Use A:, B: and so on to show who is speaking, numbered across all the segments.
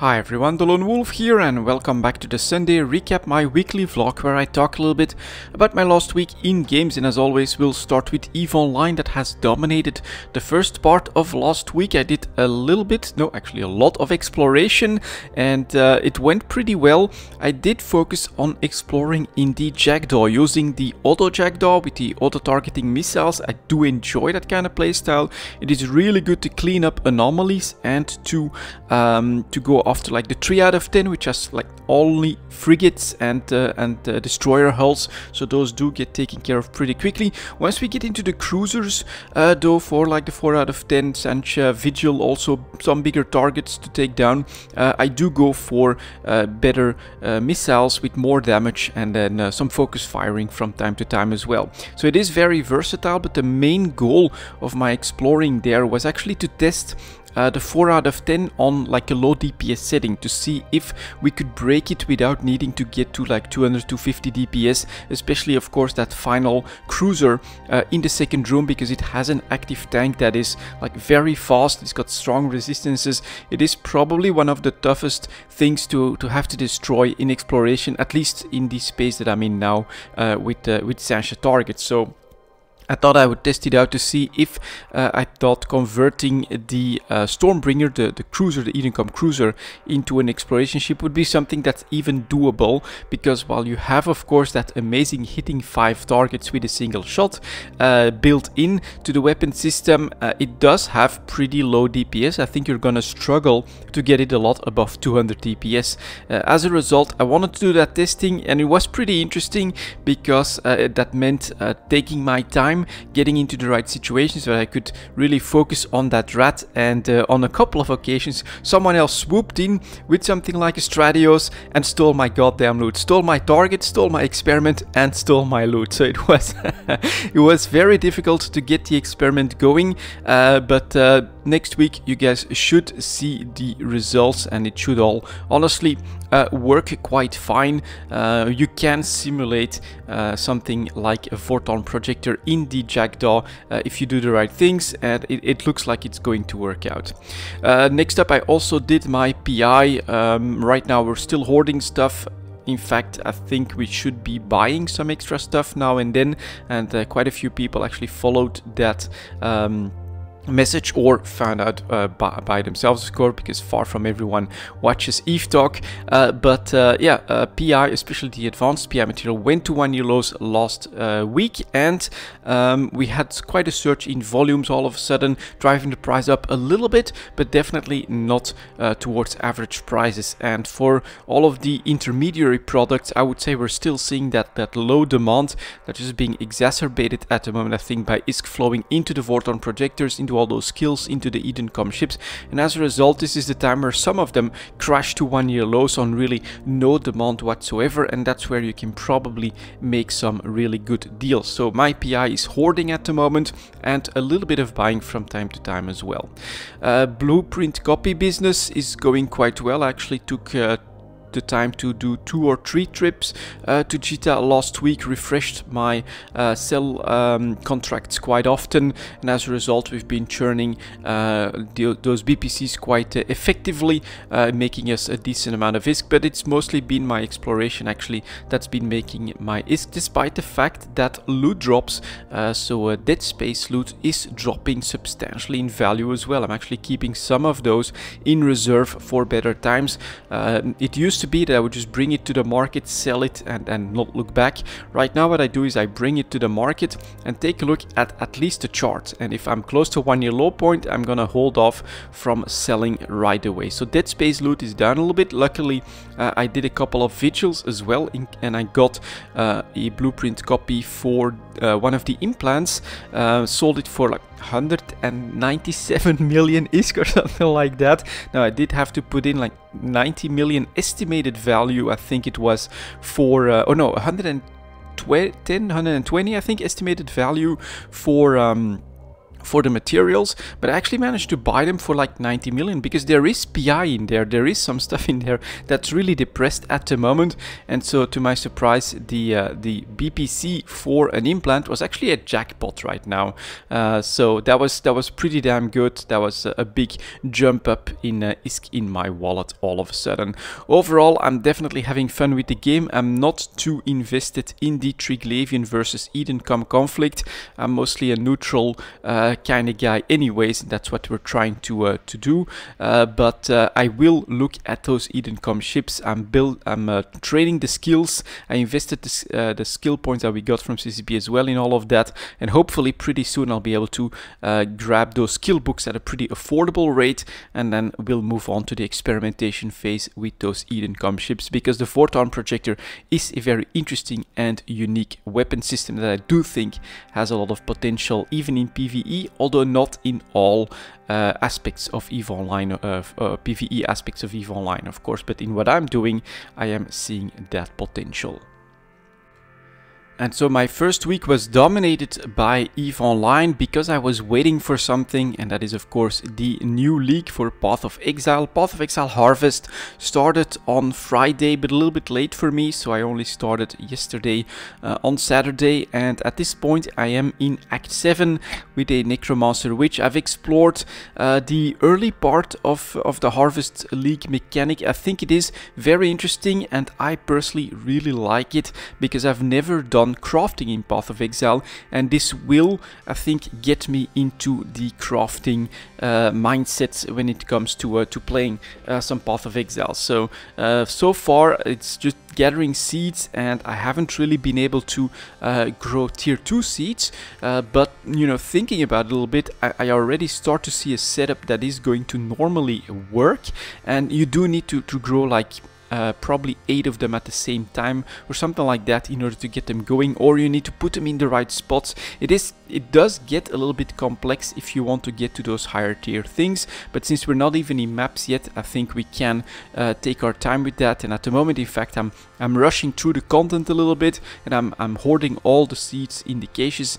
A: Hi everyone, the Lone Wolf here and welcome back to the Sunday Recap, my weekly vlog where I talk a little bit about my last week in games, and as always we'll start with EVE Online that has dominated the first part of last week. I did a little bit, no actually a lot of exploration and it went pretty well. I did focus on exploring in the Jackdaw using the Auto Jackdaw with the auto targeting missiles. I do enjoy that kind of playstyle. It is really good to clean up anomalies and to go after like the 3 out of 10, which has like only frigates and destroyer hulls, so those do get taken care of pretty quickly. Once we get into the cruisers though, for like the 4 out of 10, Sancha, Vigil, also some bigger targets to take down, I do go for better missiles with more damage and then some focus firing from time to time as well. So it is very versatile, but the main goal of my exploring there was actually to test the 4 out of 10 on like a low DPS setting to see if we could break it without needing to get to like 200-250 DPS, especially of course that final cruiser in the second room, because it has an active tank that is like very fast. It's got strong resistances. It is probably one of the toughest things to have to destroy in exploration, at least in the space that I'm in now with Sancha targets. So I thought I would test it out to see if I thought converting the Stormbringer, the cruiser, the Edencom cruiser, into an exploration ship would be something that's even doable, because while you have of course that amazing hitting 5 targets with a single shot built in to the weapon system, it does have pretty low DPS. I think you're gonna struggle to get it a lot above 200 DPS. As a result, I wanted to do that testing, and it was pretty interesting because that meant taking my time, getting into the right situations where I could really focus on that rat, and on a couple of occasions someone else swooped in with something like a Stratios and stole my goddamn loot, stole my target, stole my experiment and stole my loot. So it was it was very difficult to get the experiment going, but next week you guys should see the results and it should all honestly work quite fine. You can simulate something like a photon projector in the Jackdaw if you do the right things, and it looks like it's going to work out. Next up, I also did my PI. Right now we're still hoarding stuff. In fact, I think we should be buying some extra stuff now and then, and quite a few people actually followed that message or found out by themselves, of course, because far from everyone watches EVE Talk. PI, especially the advanced PI material, went to 1 year lows last week, and we had quite a surge in volumes all of a sudden, driving the price up a little bit, but definitely not towards average prices. And for all of the intermediary products, I would say we're still seeing that low demand that is being exacerbated at the moment, I think, by ISK flowing into the Vorton projectors, into all those skills, into the Edencom ships, and as a result this is the time where some of them crash to 1 year lows on really no demand whatsoever, and that's where you can probably make some really good deals. So my PI is hoarding at the moment, and a little bit of buying from time to time as well. Blueprint copy business is going quite well. I actually took the time to do 2 or 3 trips to Cheetah last week, refreshed my sell contracts quite often, and as a result we've been churning those BPCs quite effectively, making us a decent amount of ISK. But it's mostly been my exploration actually that's been making my ISK, despite the fact that loot drops, so Dead Space loot is dropping substantially in value as well. I'm actually keeping some of those in reserve for better times. It used to be that I would just bring it to the market, sell it, and not look back. Right now what I do is I bring it to the market and take a look at least the chart, and if I'm close to 1 year low point, I'm gonna hold off from selling right away. So Dead Space loot is down a little bit. Luckily I did a couple of vigils as well, and I got a blueprint copy for one of the implants, sold it for like 197 million ISK or something like that. Now I did have to put in like 90 million estimated value, I think it was, for 120 I think estimated value for for the materials, but I actually managed to buy them for like 90 million because there is PI in there, there is some stuff in there that's really depressed at the moment. And so to my surprise, the BPC for an implant was actually a jackpot right now. So that was pretty damn good. That was a big jump up in my wallet all of a sudden. Overall, I'm definitely having fun with the game. I'm not too invested in the Triglavian versus Edencom conflict. I'm mostly a neutral kind of guy anyways. That's what we're trying to do, but I will look at those Edencom ships. I'm training the skills. I invested the skill points that we got from CCP as well in all of that, and hopefully pretty soon I'll be able to grab those skill books at a pretty affordable rate, and then we'll move on to the experimentation phase with those Edencom ships, because the Photon Projector is a very interesting and unique weapon system that I do think has a lot of potential even in PvE, although not in all aspects of EVE Online, PvE aspects of EVE Online, of course, but in what I'm doing, I am seeing that potential. And so my first week was dominated by EVE Online because I was waiting for something, and that is of course the new league for Path of Exile. Path of Exile Harvest started on Friday, but a little bit late for me, so I only started yesterday on Saturday, and at this point I am in Act 7 with a Necromancer Witch. I've explored the early part of the Harvest League mechanic. I think it is very interesting, and I personally really like it because I've never done crafting in Path of Exile, and this will, I think, get me into the crafting mindset when it comes to playing some Path of Exile. So so far it's just gathering seeds, and I haven't really been able to grow tier 2 seeds, but you know, thinking about it a little bit, I already start to see a setup that is going to normally work, and you do need to grow like probably 8 of them at the same time or something like that in order to get them going, or you need to put them in the right spots. It does get a little bit complex if you want to get to those higher tier things, but since we're not even in maps yet, I think we can take our time with that. And at the moment, in fact, I'm rushing through the content a little bit, and I'm hoarding all the seeds in the caches,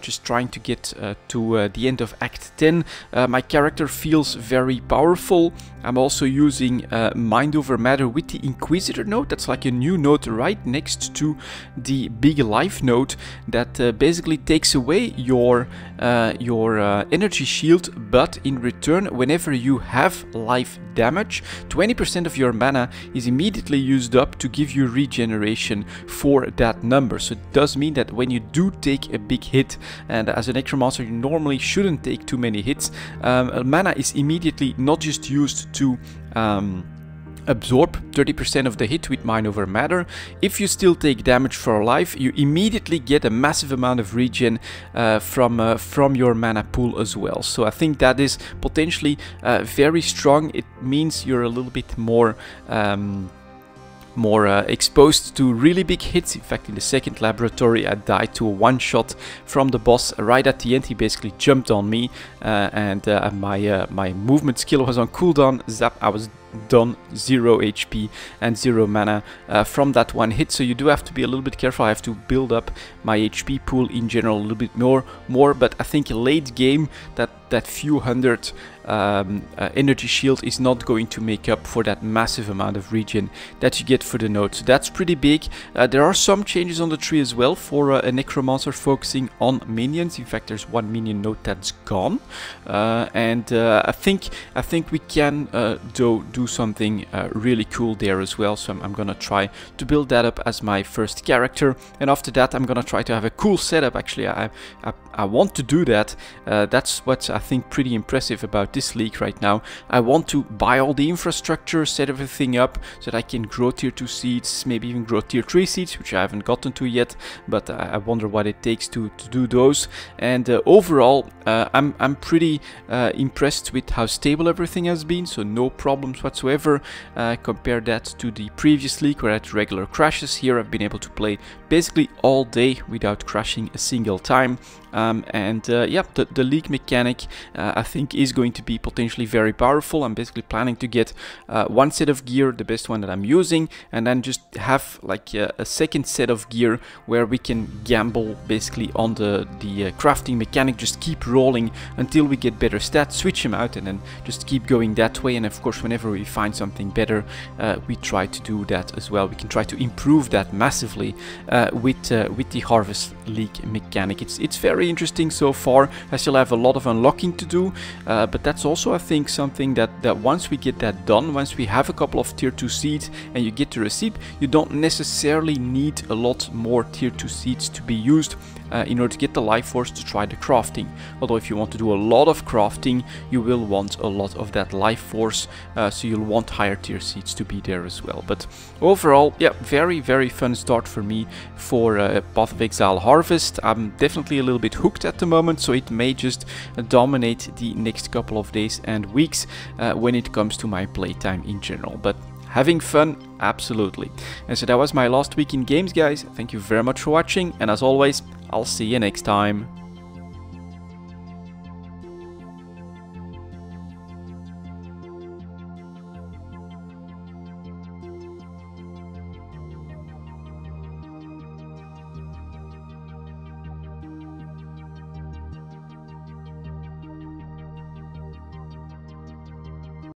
A: just trying to get to the end of Act 10. My character feels very powerful. I'm also using Mind Over Matter with the Inquisitor node. That's like a new node right next to the big life node that basically takes away your energy shield, but in return, whenever you have life damage, 20% of your mana is immediately used up to give you regeneration for that number. So it does mean that when you do take a big hit, and as a Necromancer you normally shouldn't take too many hits, mana is immediately not just used to absorb 30% of the hit with Mind Over Matter. If you still take damage for life, you immediately get a massive amount of regen from your mana pool as well. So I think that is potentially very strong. It means you're a little bit more exposed to really big hits. In fact, in the second laboratory I died to a one-shot from the boss right at the end. He basically jumped on me, and my movement skill was on cooldown. Zap, I was done, 0 HP and 0 mana from that one hit. So you do have to be a little bit careful. I have to build up my HP pool in general a little bit more, but I think late game that few hundred energy shield is not going to make up for that massive amount of regen that you get for the node. So that's pretty big. There are some changes on the tree as well for a Necromancer focusing on minions. In fact, there's one minion node that's gone, and I think we can do something really cool there as well. So I'm gonna try to build that up as my first character, and after that I'm gonna try to have a cool setup. Actually, I want to do that. That's what I think pretty impressive about this league right now. I want to buy all the infrastructure, set everything up so that I can grow tier 2 seeds, maybe even grow tier 3 seeds, which I haven't gotten to yet, but I wonder what it takes to do those. And overall, I'm pretty impressed with how stable everything has been, so no problems whatsoever. Compare that to the previous league where I had regular crashes. Here I've been able to play basically all day without crashing a single time. Yeah, the league mechanic I think is going to be potentially very powerful. I'm basically planning to get one set of gear, the best one that I'm using, and then just have like a second set of gear where we can gamble basically on the crafting mechanic, just keep rolling until we get better stats, switch them out, and then just keep going that way. And of course, whenever we find something better, we try to do that as well. We can try to improve that massively with the Harvest League mechanic. It's very interesting so far. I still have a lot of unlocking to do, but that's also, I think, something that once we get that done, once we have a couple of tier 2 seeds and you get the receipt, you don't necessarily need a lot more tier 2 seeds to be used in order to get the life force to try the crafting. Although if you want to do a lot of crafting, you will want a lot of that life force, so you'll want higher tier seeds to be there as well. But overall, yeah, very fun start for me for Path of Exile Harvest. I'm definitely a little bit hooked at the moment, so it may just dominate the next couple of days and weeks when it comes to my playtime in general. But having fun, absolutely. And so that was my last week in games, guys. Thank you very much for watching, and as always, I'll see you next time.